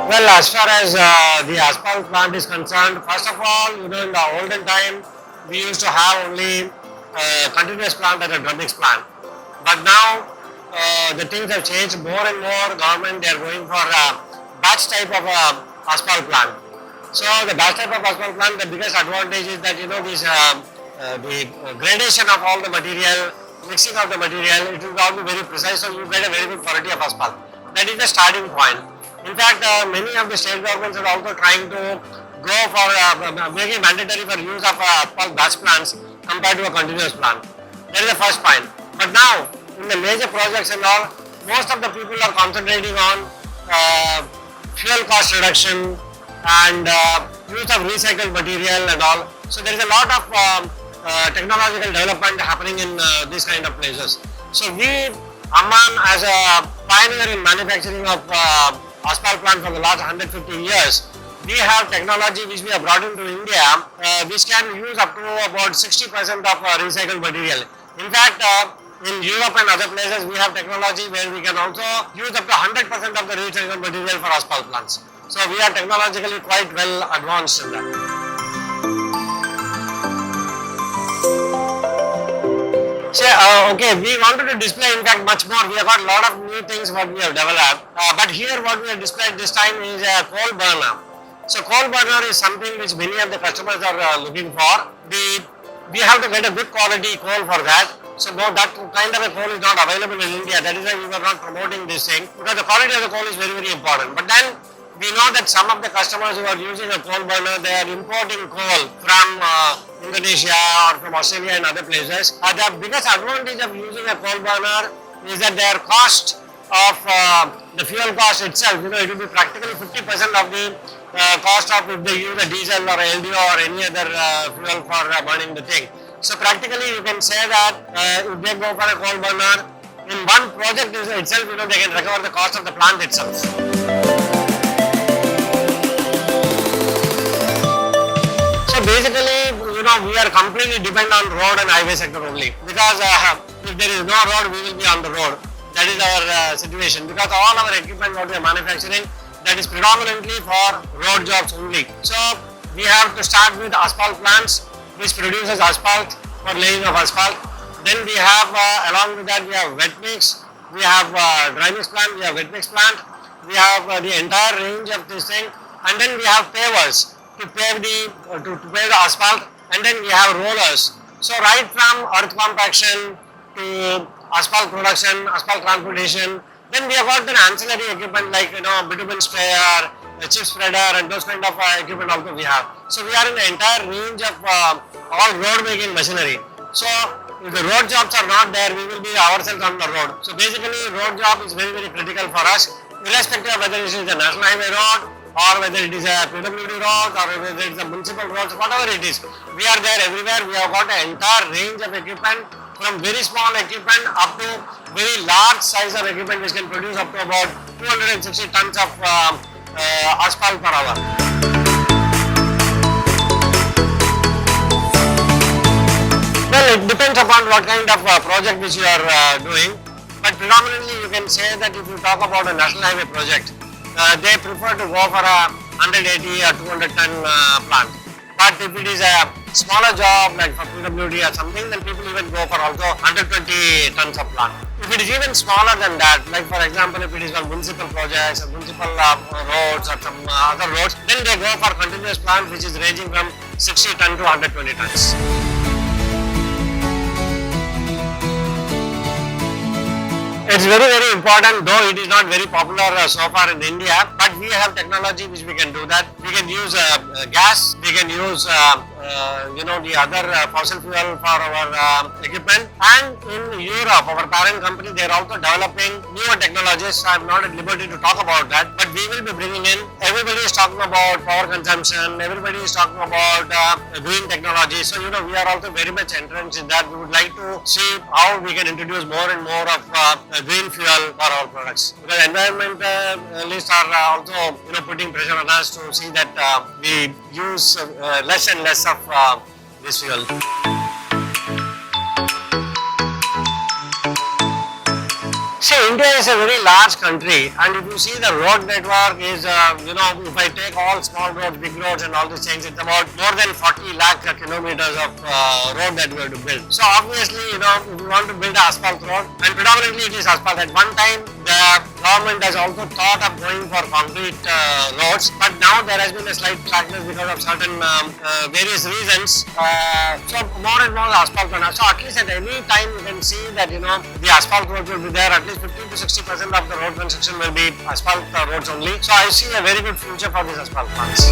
Well, as far as the asphalt plant is concerned, first of all, in the olden time, we used to have only continuous plant as a drum mix plant. But now, the things have changed more and more. Government, they are going for batch type of asphalt plant. So, the batch type of asphalt plant, the biggest advantage is that, this the gradation of all the material, mixing of the material, it will all be very precise, so you get a very good quality of asphalt. That is the starting point. In fact, many of the state governments are also trying to go for making mandatory for use of asphalt batch plants compared to a continuous plant. That is the first point. But now, in the major projects and all, most of the people are concentrating on fuel cost reduction and use of recycled material and all. So there is a lot of technological development happening in these kind of places. So we, Ammann, as a pioneer in manufacturing of asphalt plant for the last 150 years, we have technology which we have brought into India, which can use up to about 60% of recycled material. In fact, in Europe and other places, we have technology where we can also use up to 100% of the recycled material for asphalt plants. So we are technologically quite well advanced in that. Okay, we wanted to display in fact much more. We have got a lot of new things what we have developed. But here what we have displayed this time is a coal burner. So coal burner is something which many of the customers are looking for. We have to get a good quality coal for that. So no, that kind of a coal is not available in India. That is why we were not promoting this thing, because the quality of the coal is very, very important. But then we know that some of the customers who are using a coal burner, they are importing coal from Indonesia or from Australia and other places. The biggest advantage of using a coal burner is that their cost of the fuel cost itself, it will be practically 50% of the cost of if they use a diesel or LDO or any other fuel for burning the thing. So practically you can say that if they go for a coal burner, in one project itself, they can recover the cost of the plant itself. So basically, we are completely dependent on road and highway sector only, because if there is no road, we will be on the road. That is our situation, because all our equipment what we are manufacturing, that is predominantly for road jobs only. So we have to start with asphalt plants, which produces asphalt for laying of asphalt. Then we have, along with that, we have wet mix, we have dry mix plant, we have wet mix plant, we have the entire range of this thing, and then we have pavers to pave the asphalt, and then we have rollers. So right from earth compaction to asphalt production, asphalt transportation, then we have got an ancillary equipment like bitumen sprayer, chip spreader, and those kind of equipment also we have. So we are in the entire range of all road making machinery. So if the road jobs are not there, we will be ourselves on the road. So basically road job is very, very critical for us, irrespective of whether it is a national highway road or whether it is a PWD road or whether it is a municipal road, whatever it is. We are there everywhere. We have got an entire range of equipment, from very small equipment up to very large size of equipment which can produce up to about 260 tons of asphalt per hour. Well, it depends upon what kind of project which you are doing, but predominantly you can say that if you talk about a national highway project, they prefer to go for a 180 or 200 ton plant. But if it is a smaller job like for PWD or something, then people even go for also 120 tons of plant. If it is even smaller than that, like for example, if it is on municipal projects or municipal roads or some other roads, then they go for continuous plant which is ranging from 60 ton to 120 tons. It's very, very important, though it is not very popular so far in India, but we have technology which we can do that. We can use gas, we can use the other fossil fuel for our equipment. And in Europe, our parent company, they are also developing newer technologies. I am not at liberty to talk about that, but we will be bringing in. Everybody is talking about power consumption, everybody is talking about green technology. So, we are also very much entrenched in that. We would like to see how we can introduce more and more of green fuel for our products. Because environmentalists are also putting pressure on us to see that we use less and less of this fuel. See, See, India is a very large country, and if you see the road network is, if I take all small roads, big roads and all these things, it's about more than 40 lakh kilometers of road that we have to build. So obviously, if you want to build an asphalt road, and predominantly it is asphalt. At one time, the government has also thought of going for concrete roads, but now there has been a slight slackness because of certain various reasons. So more and more asphalt on us. So at least at any time you can see that the asphalt roads will be there. At least 50 to 60% of the road construction will be asphalt roads only. So I see a very good future for these asphalt plants.